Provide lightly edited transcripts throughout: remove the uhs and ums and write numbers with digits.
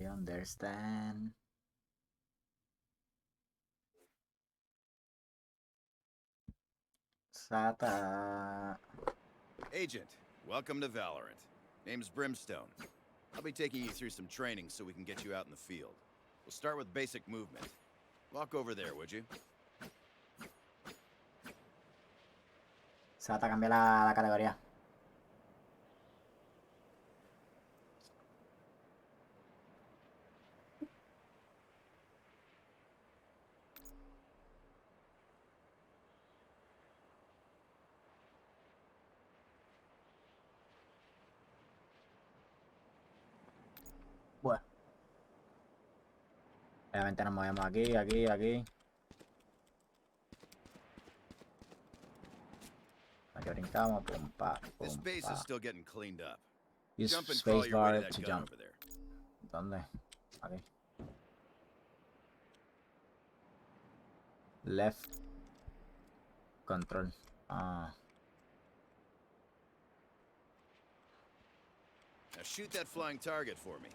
You understand? Sata. Agent, welcome to Valorant. Name's Brimstone. I'll be taking you through some training so we can get you out in the field. We'll start with basic movement. Walk over there, would you? Sata, cambia la categoría. Bueno. Obviamente nos movemos aquí, aquí, aquí. Aquí brincamos, pum, pa, This pum, base is pa. still getting cleaned up. Use Jump and crawl your way to spacebar that to gun jump. over there. ¿Dónde? Aquí. Left. Control. Ah. Now shoot that flying target for me.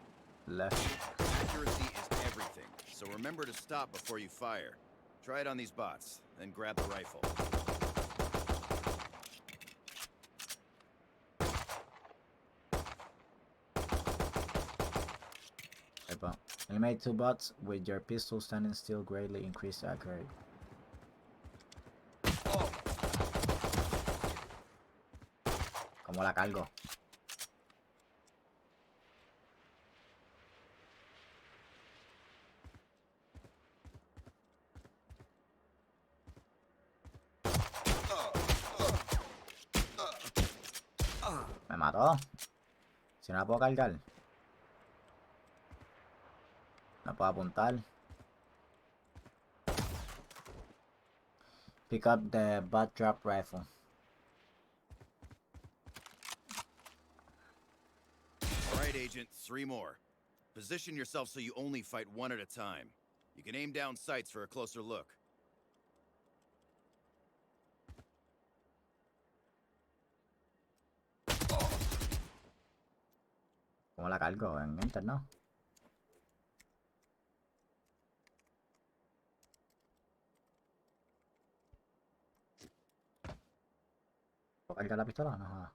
Left. Accuracy is everything, so remember to stop before you fire. Try it on these bots, then grab the rifle. You made 2 bots with your pistol standing still greatly increased accuracy. Oh. ¿Cómo la cargo? Me mató. Si no la puedo cargar. No puedo apuntar. Pick up the butt drop rifle. Alright, Agent, 3 more. Position yourself so you only fight one at a time. You can aim down sights for a closer look. ¿Cómo la cargo? En Enter, ¿no? ¿Puedo cargar la pistola? No.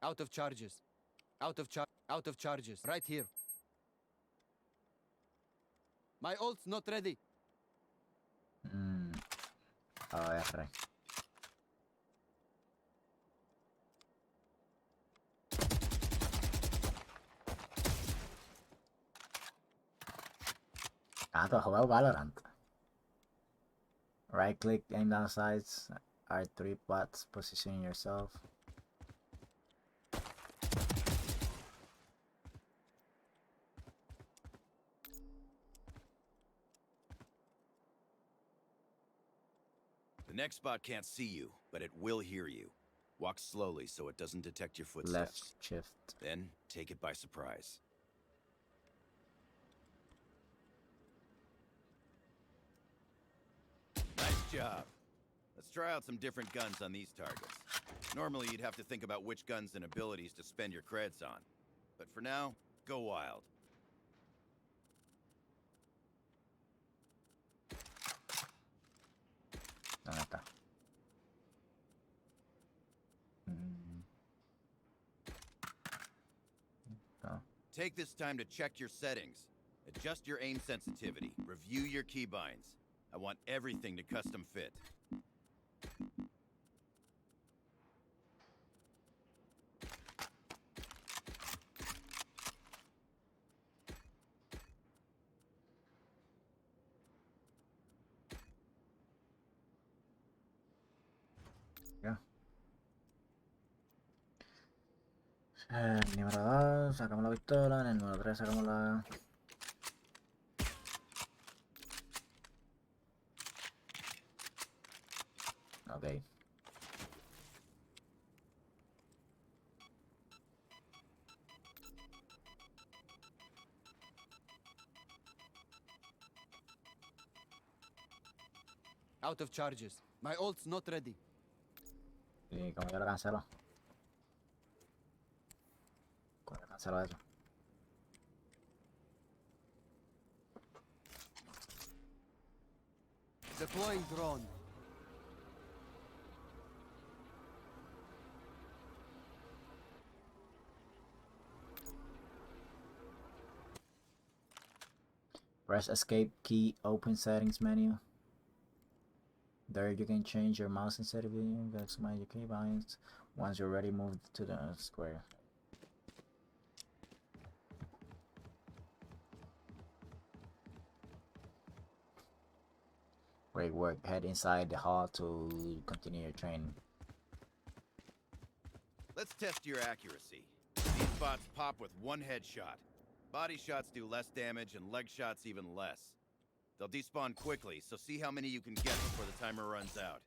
Out of charges. Out of charges. Right here. My ult's not ready. R. Ah, tú has jugado Valorant. Right click, aim down sights. R3 bots, position yourself. The next bot can't see you, but it will hear you. Walk slowly so it doesn't detect your footsteps. Left shift. Then, take it by surprise. Nice job. Let's try out some different guns on these targets. Normally, you'd have to think about which guns and abilities to spend your creds on. But for now, go wild. ¿Dónde está? No. Take this time to check your settings. Adjust your aim sensitivity. Review your keybinds. I want everything to custom fit. En el número 2 sacamos la pistola, en el número 3 sacamos la... Ok. Out of charges. My ult's not ready. Y como yo lo cancelo. ¿Cómo lo cancelo eso? Deploying drone. Press escape key, open settings menu. There you can change your mouse sensitivity, maximize your keybinds. Once you're ready, move to the square. Great work. Head inside the hall to continue your training. Let's test your accuracy. These bots pop with one headshot. Body shots do less damage and leg shots even less. They'll despawn quickly, so see how many you can get before the timer runs out.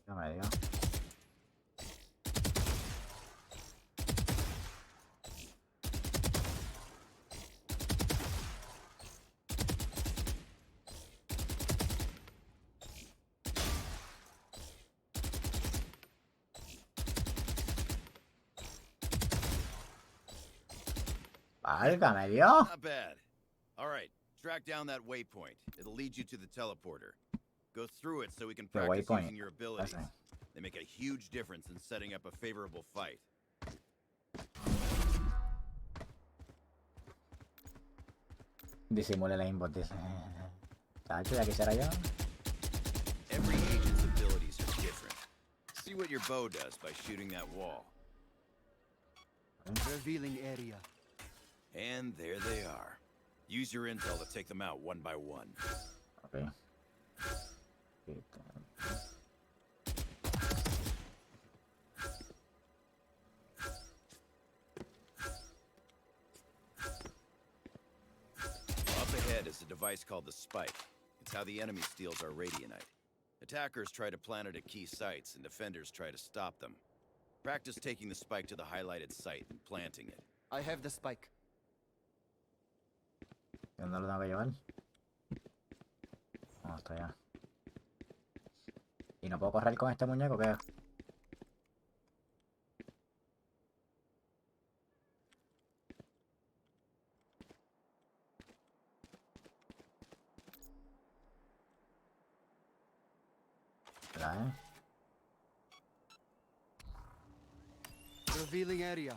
No me dio. Válgame Dios. Not bad. All right, track down that waypoint. It'll lead you to the teleporter. Go through it so we can The practice waypoint. using your abilities. That's nice. They make a huge difference in setting up a favorable fight. Disimule la inbot, dice. Tacho, ya quisiera yo. Every agent's abilities are different. See what your bow does by shooting that wall. Revealing area. And there they are. Use your intel to take them out one by one. Okay. Up ahead is a device called the Spike. It's how the enemy steals our radionite. Attackers try to plant it at key sites, and defenders try to stop them. Practice taking the Spike to the highlighted site and planting it. I have the spike. ¿Dónde lo tengo que llevar? No, está allá. ¿Y no puedo correr con este muñeco? ¿Qué? ¿Verdad, Revealing area.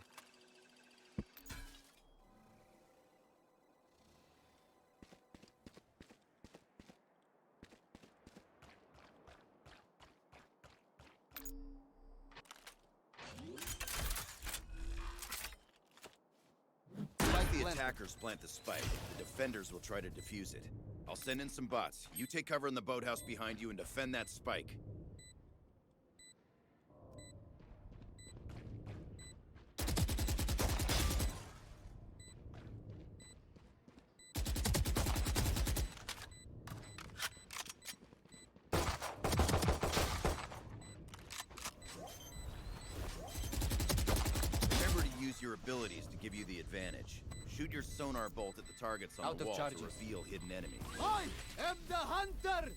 Like the attackers plant the Spike, the defenders will try to defuse it. I'll send in some bots. You take cover in the boathouse behind you and defend that Spike. Remember to use your abilities to give you the advantage. Shoot your sonar bolt at the targets on Out the of wall charges. to reveal hidden enemies. I am the hunter!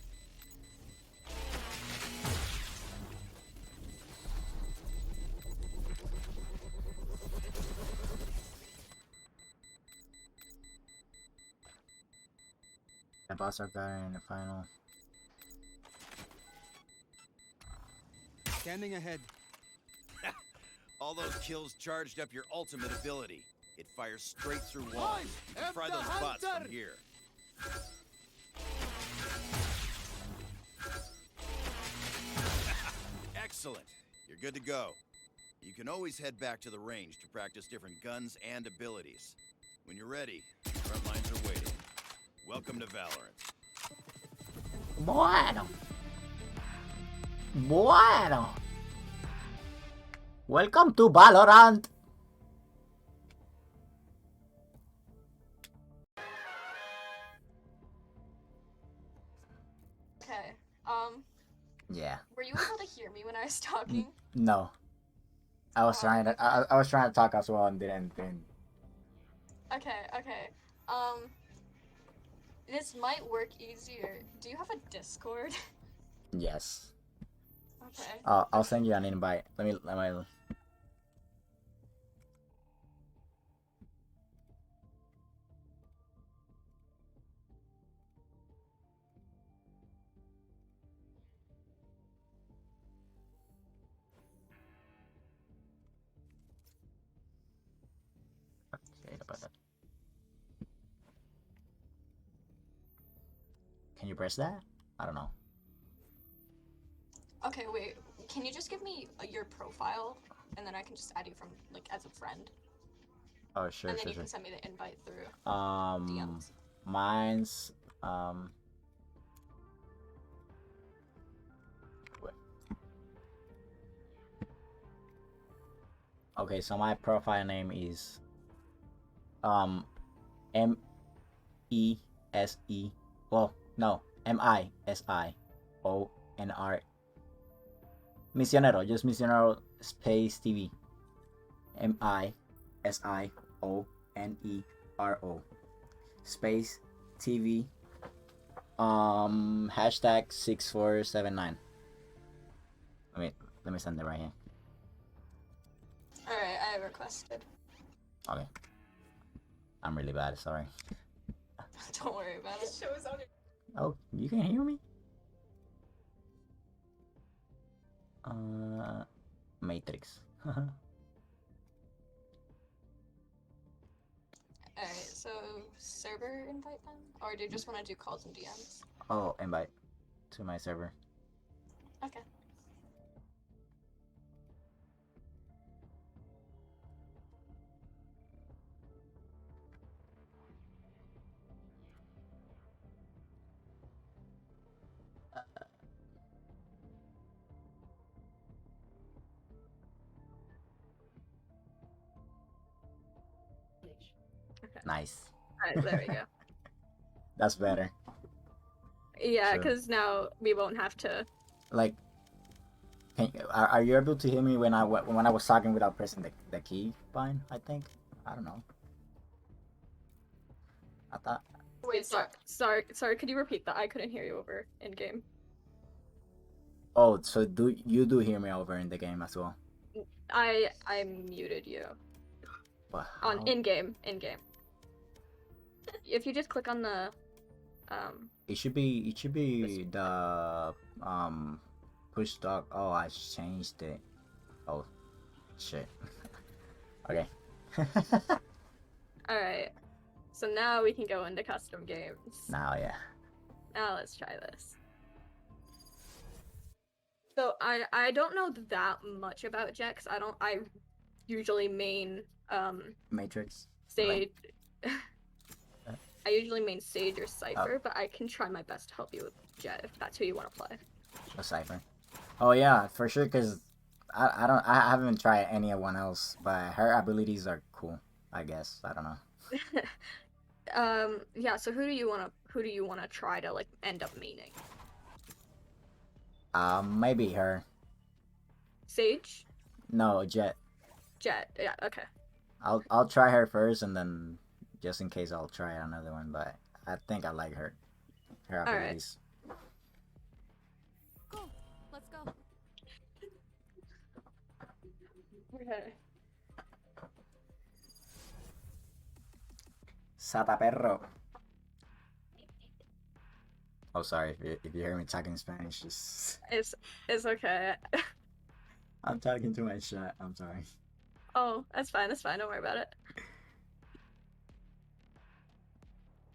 The boss are guy in the final. Scanning ahead. All those kills charged up your ultimate ability. It fires straight through walls. You can am fry the those bots hunter! from here. Excellent. You're good to go. You can always head back to the range to practice different guns and abilities. When you're ready, the front lines are waiting. Welcome to Valorant. Bueno. Bueno. Welcome to Valorant. Okay. Yeah. Were you able to hear me when I was talking? No. I was trying to. I was trying to talk as well and didn't. Okay. This might work easier. Do you have a Discord? Yes. Okay. I'll send you an invite. Let me. Okay, about that. Can you press that? I don't know. Okay, wait. Can you just give me your profile, and then I can just add you from like as a friend, Oh, sure, and then sure, you sure. can send me the invite through Um, DMs. mine's wait. Okay, so my profile name is M-E-S-E. Well, no, M-I-S-I-O-N-R. Misionero, just Misionero space TV. M-I-S-I-O-N-E-R-O space TV. Hashtag 6479. Let me send it right here. Alright, I requested. Okay. I'm really bad, sorry. Don't worry about it. Oh, you can hear me? Matrix. Alright, so server invite then? Or do you just want to do calls and DMs? Oh, invite to my server. Okay. Nice. Alright, there we go. That's better. Yeah, Sure. because now we won't have to. Like, are you able to hear me when I was talking without pressing the key bind? I think. I don't know. I thought. Wait, sorry. Could you repeat that? I couldn't hear you over in game. Oh, so do you hear me over in the game as well? I muted you But on how? in game. If you just click on the It should be the push dock. Oh, I changed it. Oh, shit. Okay. Alright. So now we can go into custom games. Now, yeah. Now let's try this. So I don't know that much about Jet 'cause I usually main Matrix. Sage. I usually main Sage or Cypher, Oh. but I can try my best to help you with Jet if that's who you want to play. A Cypher. Oh yeah, for sure. Cause I haven't tried anyone else, but her abilities are cool. I guess I don't know. Yeah. So who do you wanna try to like end up maining? Maybe her. Sage, No, Jet. Jet. Yeah. Okay. I'll try her first, and then just in case I'll try another one. But I think I like her. Her All right. abilities. Cool. Let's go. Okay. Sata perro. Oh, sorry if you hear me talking Spanish. Just It's okay. I'm talking to my chat. I'm sorry. Oh, that's fine. Don't worry about it.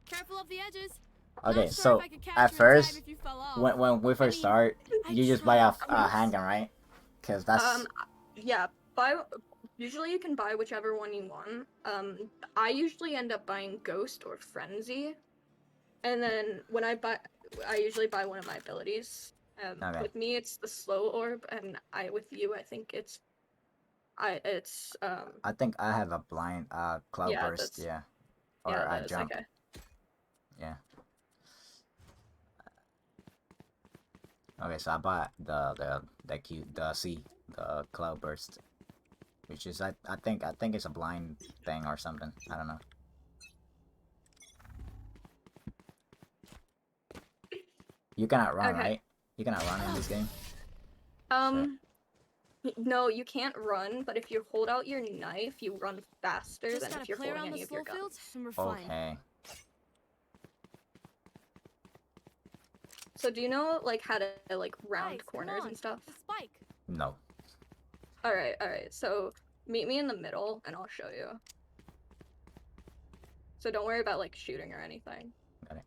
Careful of the edges. Okay, Not sure so if I could catch at you in time first, if you fell off. when we first mean, start, I you just buy tried. a handgun, right? Cause that's Yeah. Usually you can buy whichever one you want. I usually end up buying Ghost or Frenzy, and then when I usually buy one of my abilities. Okay. With me, it's the Slow Orb, and with you, I think it's I think I have a blind cloud Yeah, burst, that's- yeah, or yeah, a that is jump, okay. yeah. Okay, so I bought the cloud burst, which is I think it's a blind thing or something. I don't know. You cannot run, Okay. right? You cannot run in this game. No, you can't run, but if you hold out your knife, you run faster Just than gotta if you're play holding around the any of your slow field, guns. and we're fine. Okay. So do you know like how to like round Guys, come corners on. and stuff? The spike. No. Alright, alright. So meet me in the middle and I'll show you. So don't worry about like shooting or anything. Got it.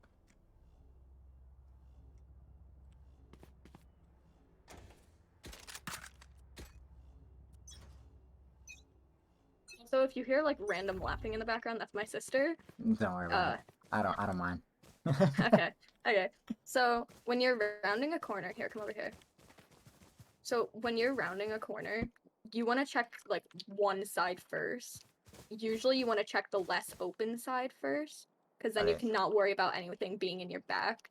So if you hear like random laughing in the background, that's my sister. Don't worry about it. I don't mind. Okay, okay. So when you're rounding a corner, here, come over here. So when you're rounding a corner, you want to check like one side first. Usually you want to check the less open side first, because then you Okay. cannot worry about anything being in your back.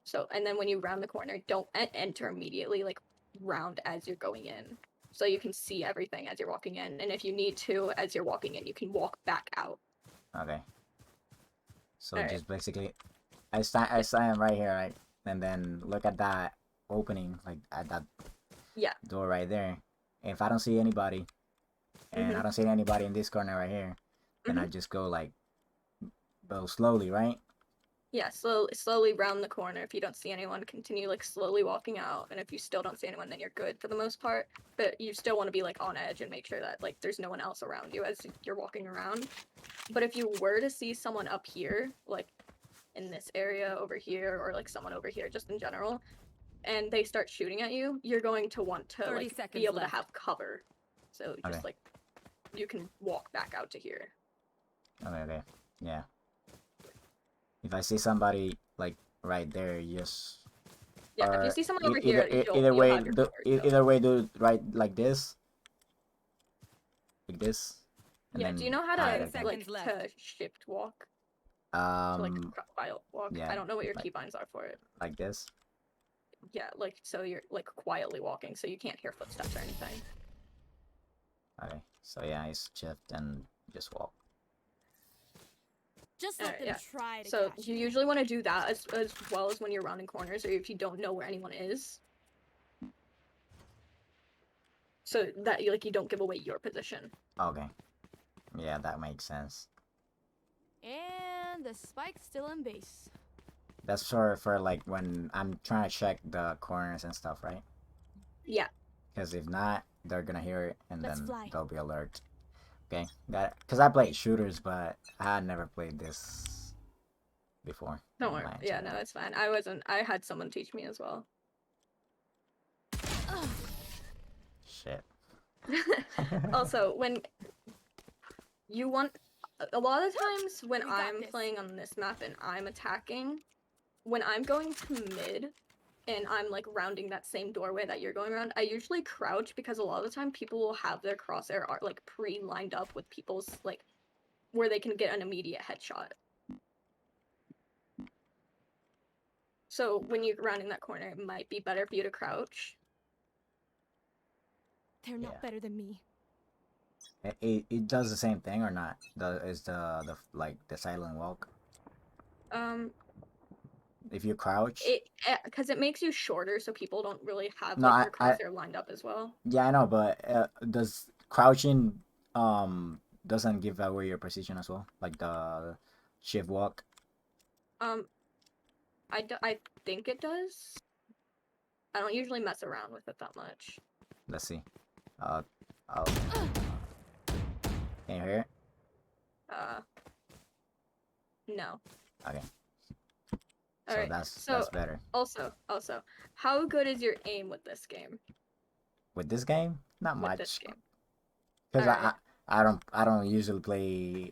So, and then when you round the corner, don't enter immediately, like round as you're going in. So you can see everything as you're walking in. And if you need to, as you're walking in, you can walk back out. Okay. So Alright. just basically, I stand right here, right, and then look at that opening, like at that Yeah. door right there. If I don't see anybody, and I don't see anybody in this corner right here, then I just go like, go slowly, right? Yeah, slowly round the corner. If you don't see anyone, continue like slowly walking out. And if you still don't see anyone, then you're good for the most part. But you still want to be like on edge and make sure that like there's no one else around you as you're walking around. But if you were to see someone up here, like in this area over here, or like someone over here, just in general, and they start shooting at you, you're going to want to 30 like be seconds able left. to have cover. So just Okay. like you can walk back out to here. Okay. Yeah. If I see somebody like right there, just Yeah, if you or see someone over either here, you'll either way have your do cover, so. either way do right like this, and Yeah, then do you know how hide, to okay. like Seconds left. to shift walk? To like quiet walk? yeah, I don't know what your like- keybinds are for it. like this. Yeah, like so you're like quietly walking, so you can't hear footsteps or anything. Okay. So yeah, I shift and just walk. Just let Alright, them yeah. try to So catch you me. usually want to do that as well as when you're rounding corners, or if you don't know where anyone is. So that you you don't give away your position. Okay. Yeah, that makes sense. And the spike's still in base. That's for like when I'm trying to check the corners and stuff, right? Yeah. Because if not, they're gonna hear it and Let's then fly. they'll be alert. Okay, got it. Because I played shooters, but I had never played this before. Don't worry. Online, Yeah, so- no, it's fine. I had someone teach me as well. Shit. Also, when you want a lot of times when We got I'm this. playing on this map and I'm attacking, when I'm going to mid and I'm like rounding that same doorway that you're going around, I usually crouch because a lot of the time people will have their crosshair are like pre-lined up with people's like where they can get an immediate headshot. So when you're rounding that corner, it might be better for you to crouch. They're not Yeah. better than me. It does the same thing or not? Is the like the silent walk? If you crouch? Because it makes you shorter, so people don't really have No, like their I- crosshair lined up as well. Yeah, I know, but does crouching doesn't give away your position as well? Like the shift walk? I think it does. I don't usually mess around with it that much. Let's see. I'll can you hear it? No. Okay. All So right. that's So better. also, how good is your aim with this game? With this game, not With much. this game. Because Alright. I don't usually play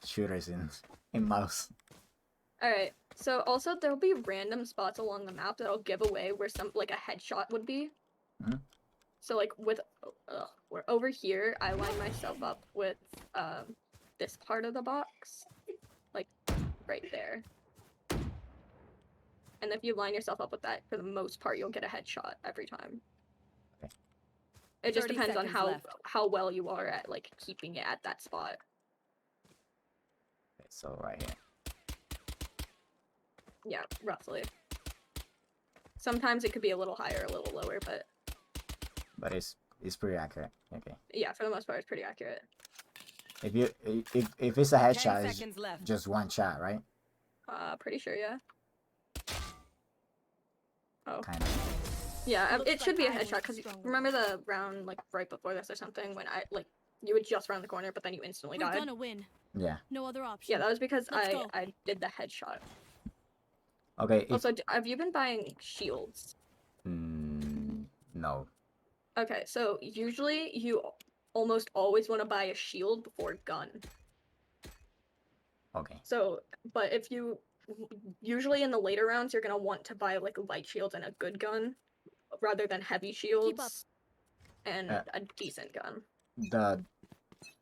shooters in mouse. All right. So also there'll be random spots along the map that'll give away where some like a headshot would be. Mhm. So like with where over here, I line myself up with this part of the box, like right there. And if you line yourself up with that, for the most part, you'll get a headshot every time. Okay. It just 30 depends on seconds how left. well you are at like keeping it at that spot. Okay, so right here. Yeah, roughly. Sometimes it could be a little higher, a little lower, but it's pretty accurate. Okay. yeah, for the most part, it's pretty accurate. If it's a 10 headshot, it's seconds left. just one shot, right? Pretty sure, yeah. Oh. Kind of. Yeah, Looks it should be a like I headshot went because stronger. remember the round like right before this or something when you would just round the corner but then you instantly We're died. gonna win. Yeah. No other option. Yeah, that was because Let's go. I did the headshot. Okay. Also, have you been buying shields? No. Okay, so usually you almost always want to buy a shield before a gun. Okay. So, but if you usually in the later rounds you're gonna want to buy like light shields and a good gun rather than heavy shields and a decent gun.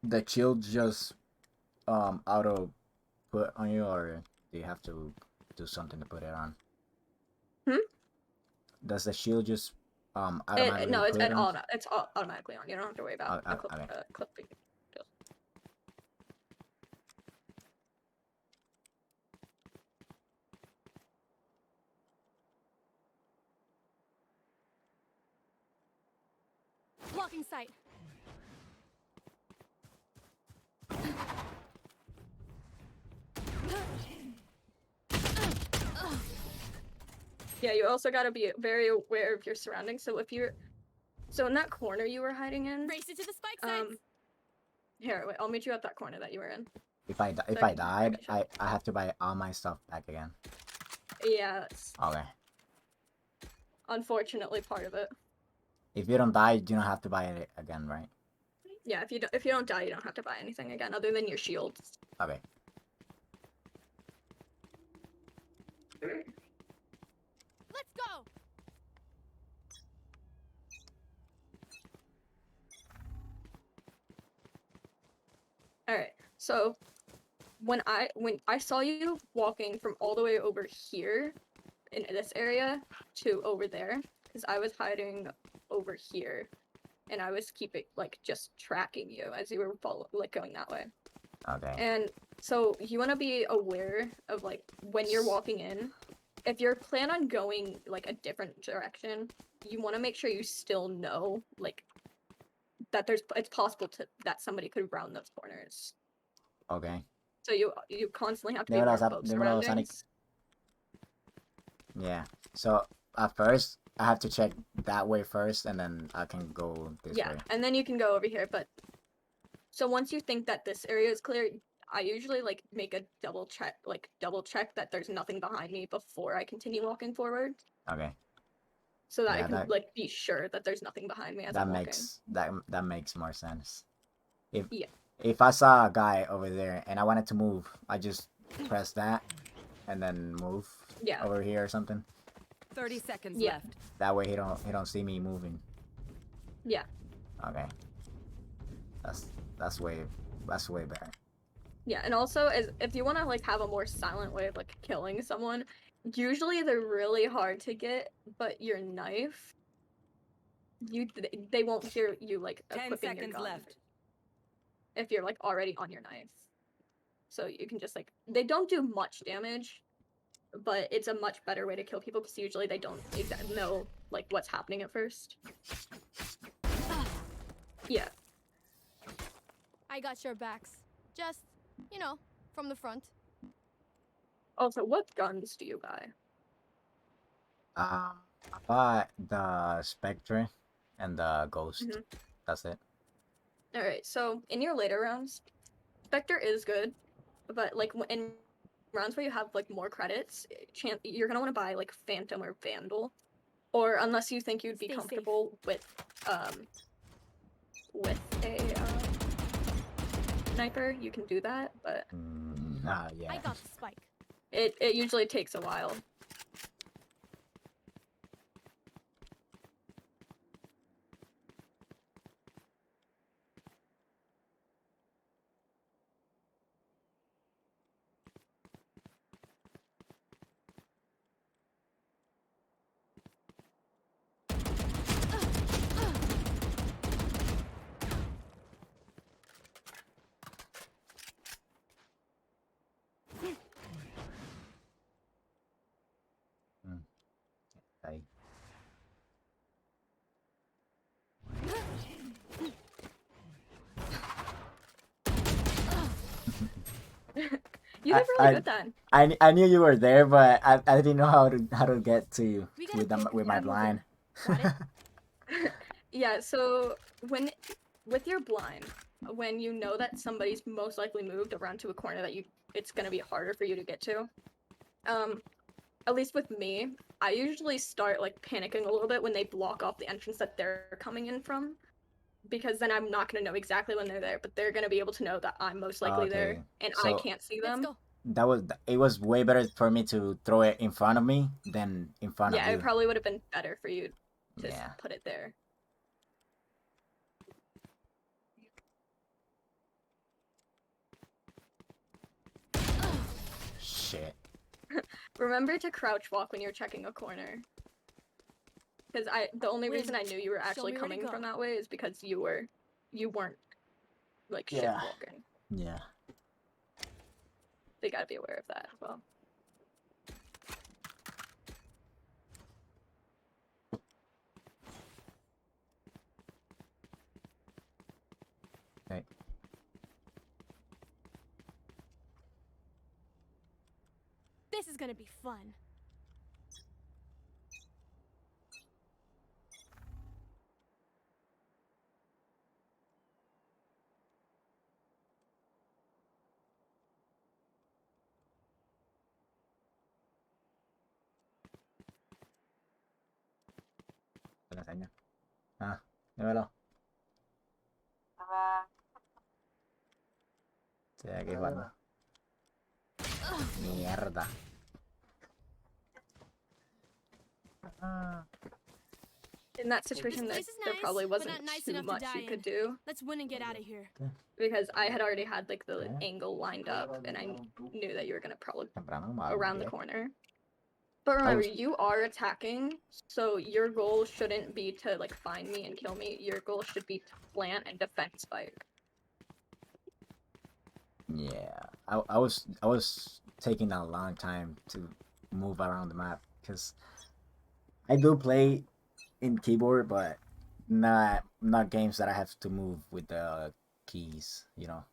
The shield just auto put on you, or do you have to do something to put it on? Does the shield just automatically No, it's put it on? it's automatically on. You don't have to worry about Okay. clipping. Blocking sight. Yeah, you also gotta be very aware of your surroundings. So so in that corner you were hiding in, Race it to the spike sites. here, wait, I'll meet you at that corner that you were in. If I died, I have to buy all my stuff back again. Yeah, that's Okay. unfortunately part of it. If you don't die, you don't have to buy it again, right? Yeah, if you don't die, you don't have to buy anything again other than your shields. Okay. Let's go. All right. So when I saw you walking from all the way over here in this area to over there, because I was hiding over here, and I was just tracking you as you were going that way. Okay. And so you want to be aware of like when you're walking in, if you're plan on going like a different direction, you want to make sure you still know like that it's possible that somebody could round those corners. Okay. So you constantly have to be Dímelo, aware of both dímelo, Sonic. surroundings. Yeah. So at first, I have to check that way first, and then I can go this Yeah, way. and then you can go over here. But so once you think that this area is clear, I usually like make a double check that there's nothing behind me before I continue walking forward, Okay. so that I Yeah, can that- like be sure that there's nothing behind me as That I'm makes that makes more sense. Yeah. If I saw a guy over there and I wanted to move, I just press that and then move Yeah. over here or something. 30 seconds Yeah. left. That way he don't see me moving. Yeah. Okay. That's way better. Yeah, and also if you want to like have a more silent way of like killing someone, usually they're really hard to get, but your knife, they won't hear you like 10 equipping your seconds gun left. if you're like already on your knife. So you can just like they don't do much damage, but it's a much better way to kill people because usually they don't know like what's happening at first. Yeah. I got your backs. Just, from the front. Also, what guns do you buy? I bought the Spectre and the Ghost. Mhm. That's it. All right. So in your later rounds, Spectre is good, but like in rounds where you have like more credits, you're gonna want to buy like Phantom or Vandal, or unless you think you'd be Stay safe. comfortable with a sniper, you can do that, but Yeah. I got the spike. it usually takes a while. You did really good then. I knew you were there, but I didn't know how to get to you We gotta pay with my for that blind. Got it? Yeah, so with your blind, when you know that somebody's most likely moved around to a corner that it's gonna be harder for you to get to. At least with me, I usually start like panicking a little bit when they block off the entrance that they're coming in from, because then I'm not gonna know exactly when they're there, but they're gonna be able to know that I'm most likely there Okay, and I so can't see Let's them. go. it was way better for me to throw it in front of me than in front of Yeah, it you. probably would have been better for you to Yeah. put it there. Shit. Remember to crouch walk when you're checking a corner. Because the only reason I knew you were actually me where to coming go. from that way is because you weren't like shit Yeah. walking. Yeah. They gotta be aware of that as well. Okay. This is gonna be fun. Wala sa inyo. Ah, dímelo. Sige, igual. Mierda. In that situation, place is there nice, probably but wasn't not nice too enough to much die you could in. do, Let's win and get out of here. because I had already had like the Yeah. angle lined up, and I knew that you were gonna probably Temprano, around the mabait. corner. But remember, was- you are attacking, so your goal shouldn't be to like find me and kill me. Your goal should be to plant and defend Spike. Yeah. I was taking a long time to move around the map because I do play in keyboard, but not games that I have to move with the keys, you know.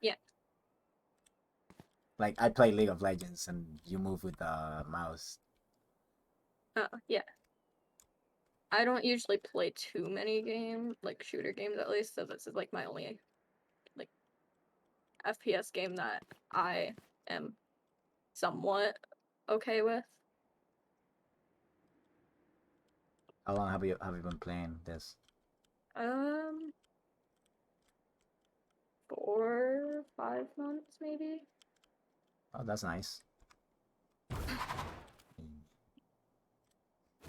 Yeah. Like I play League of Legends and you move with the mouse. Yeah. I don't usually play too many games, like shooter games at least, so this is like my only like FPS game that I am somewhat okay with. How long have you been playing this? 4, 5 months maybe. Oh, that's nice.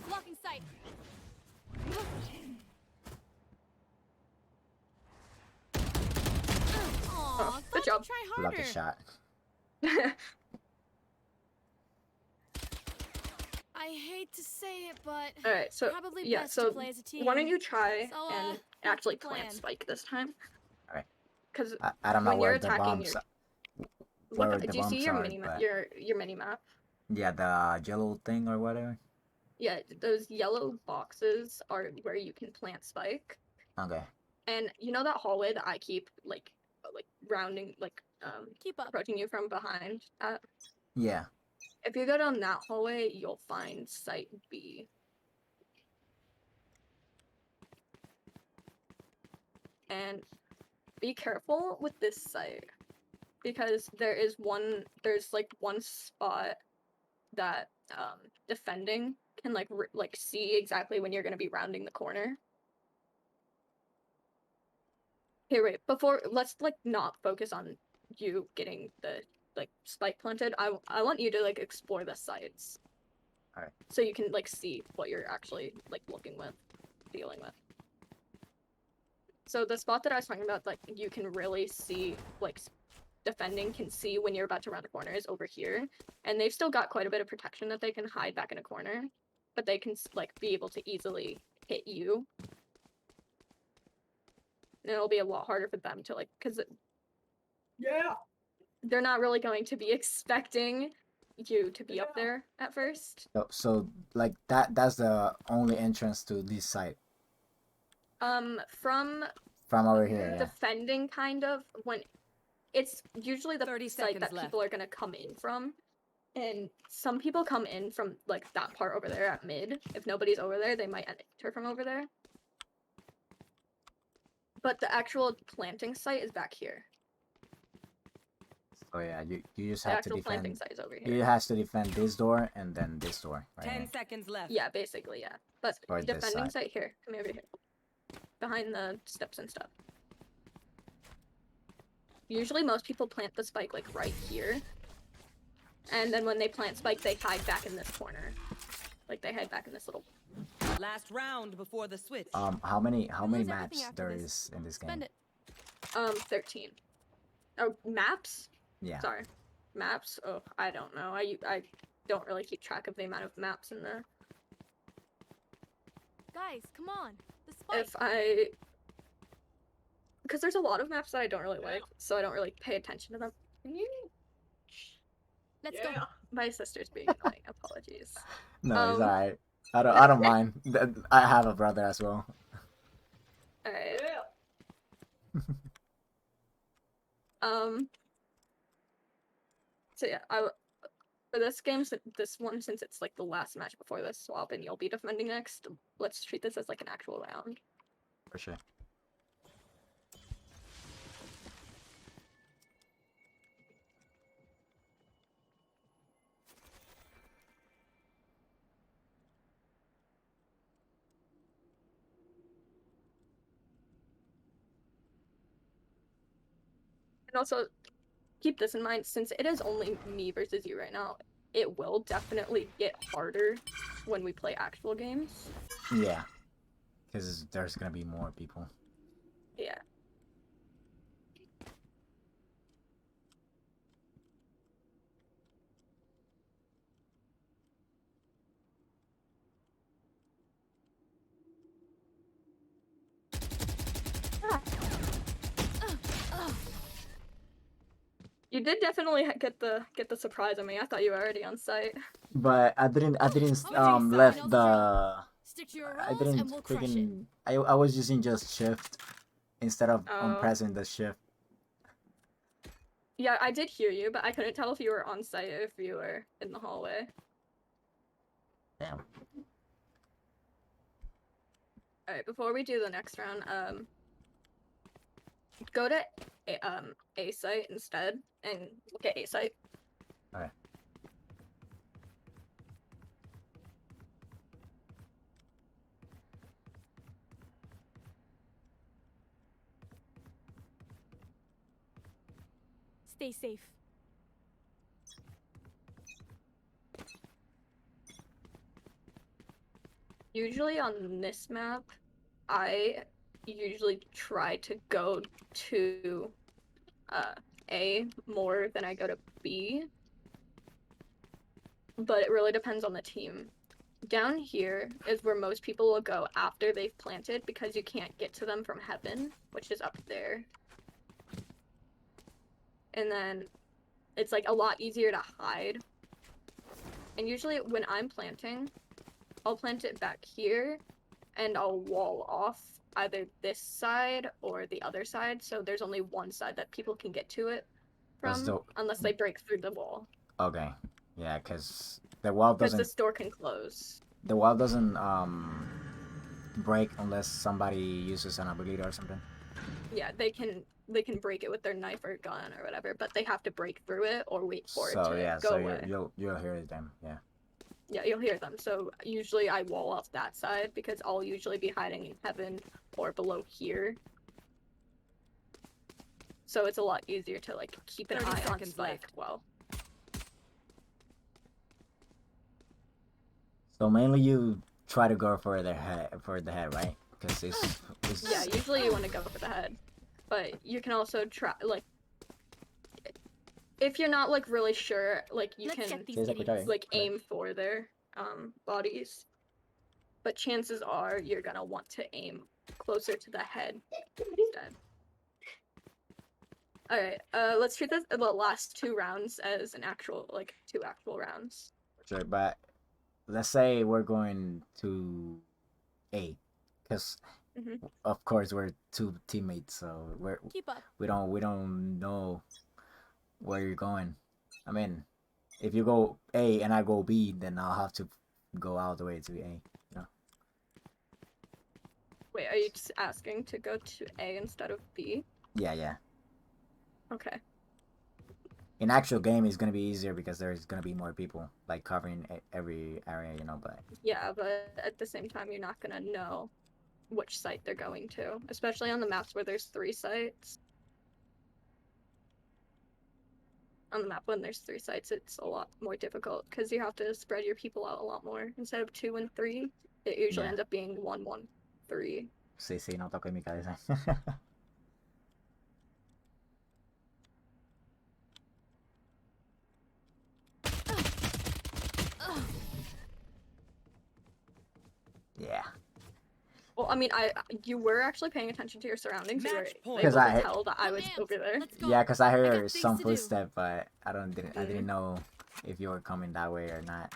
Blocking sight. Aw, good job. Try harder. Lucky shot. I hate to say it, but Alright, so probably yeah, best so to play as a team. why don't you try So, and what's actually the plant plan? Spike this time? Alright. Because I don't know when you're where the attacking, bombs look, where do the you see bombs your are, mini map? but Your mini map? yeah, the yellow thing or whatever. Yeah, those yellow boxes are where you can plant Spike. Okay. And you know that hallway that I keep like rounding, like Keep up. approaching you from behind? Yeah. If you go down that hallway, you'll find Site B. And be careful with this site, because there's like one spot that defending can like see exactly when you're gonna be rounding the corner. Here, wait, let's like not focus on you getting the like spike planted. I want you to like explore the sites. Alright. So you can like see what you're actually like dealing with. So the spot that I was talking about, like you can really see, like defending can see when you're about to round the corner, is over here, and they've still got quite a bit of protection that they can hide back in a corner, but they can like be able to easily hit you. And it'll be a lot harder for them to like, because they're not really going to be expecting you to be up there at first. So like that's the only entrance to this site From from over here. Yeah. defending, kind of, when it's usually the 30 site that seconds people are gonna come in from. And some people come in from like that part over there at mid. If nobody's over there, they might enter from over there. But the actual planting site is back here. So yeah, you just The have to actual planting defend. site is over here. You has to defend this door and then this door right 10 here. seconds left. Yeah, basically, yeah. But Or this defending side. site here. Come over here. Behind the steps and stuff. Usually most people plant the spike like right here. And then when they plant spike, they hide back in this corner. Like they hide back in this little. Last round before the switch. How many We'll lose everything maps after there this. is in this Spend game? it. 13. Oh, maps? Yeah. Sorry. Maps? Oh, I don't know. I don't really keep track of the amount of maps in there. Guys, come on. The spike. If because there's a lot of maps that I don't really like, so I don't really pay attention to them. Let's go. My sister's being annoying. Apologies. No, it's alright. I don't mind. I have a brother as well. Alright. So yeah, for this game, this one, since it's like the last match before this swap, and you'll be defending next. Let's treat this as like an actual round. For sure. And also, keep this in mind, since it is only me versus you right now, it will definitely get harder when we play actual games. Yeah. Because there's gonna be more people. Yeah. You did definitely get the surprise on me. I thought you were already on site. But I didn't left the Stick to your I roles didn't and we'll crush it. freaking I was using just shift instead of Oh. pressing the shift. Yeah, I did hear you, but I couldn't tell if you were on site or if you were in the hallway. Damn. Alright, before we do the next round, go to A site instead and look at A site. Alright. Stay safe. Usually on this map, I usually try to go to A more than I go to B. But it really depends on the team. Down here is where most people will go after they've planted because you can't get to them from heaven, which is up there. And then it's like a lot easier to hide. And usually when I'm planting, I'll plant it back here and I'll wall off either this side or the other side, so there's only one side that people can get to it That's from unless they break through the wall. Okay. Yeah, because the wall Because doesn't this door can close. the wall doesn't break unless somebody uses an ability or something. Yeah, they can break it with their knife or gun or whatever, but they have to break through it or wait for it So to yeah, go so away. you'll hear them, yeah. Yeah, you'll hear them. So usually I wall off that side because I'll usually be hiding in heaven or below here. So it's a lot easier to like keep an 30 eye on seconds Spike left. well. So mainly you try to go for the head, right? Because it's Yeah, usually you want to go for the head. But you can also try like if you're not like really sure, like you Let's can get these Here's a idiots. potato. like aim for their bodies. But chances are you're gonna want to aim closer to the head instead. Alright, let's treat this the last 2 rounds as an actual like 2 actual rounds. sure, but let's say we're going to A, because Of course, we're two teammates, so Keep up. we don't know where you're going. I mean, if you go A and I go B, then I'll have to go all the way to A. You know? Wait, are you just asking to go to A instead of B? Yeah. Okay. In actual game, it's gonna be easier because there's gonna be more people like covering every area, you know. But Yeah, but at the same time, you're not gonna know which site they're going to, especially on the maps where there's 3 sites. On the map when there's 3 sites, it's a lot more difficult because you have to spread your people out a lot more. Instead of 2 and 3, it usually Yeah. ends up being 1, 1, 3. sí, no toco mi cabeza. yeah. Well, I mean, you were actually paying attention to your surroundings. You were Match point. able 'Cause to I- tell that I was Amped. over there. Let's go. Yeah, cause I got heard things some to do. footstep, but I didn't know if you were coming that way or not.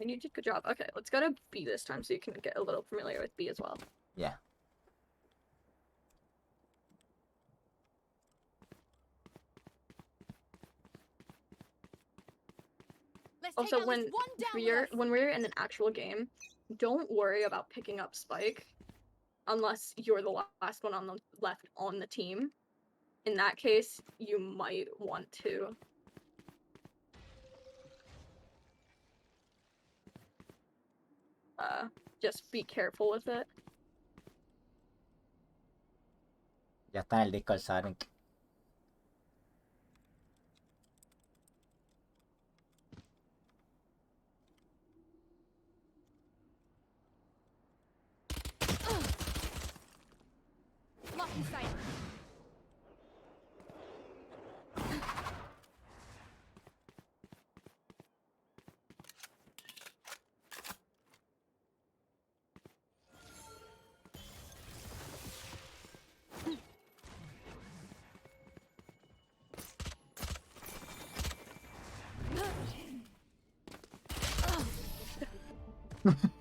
And you did a good job. Okay, let's go to B this time so you can get a little familiar with B as well. Yeah. Let's take Also, at least one down with us. when we're in an actual game, don't worry about picking up Spike unless you're the last one on the left on the team. In that case, you might want to just be careful with it. Ya está en el Discord, saben. Lucky sight.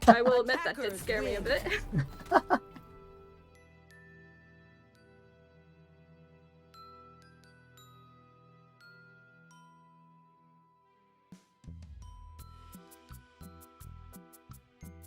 I will admit that did scare me a bit.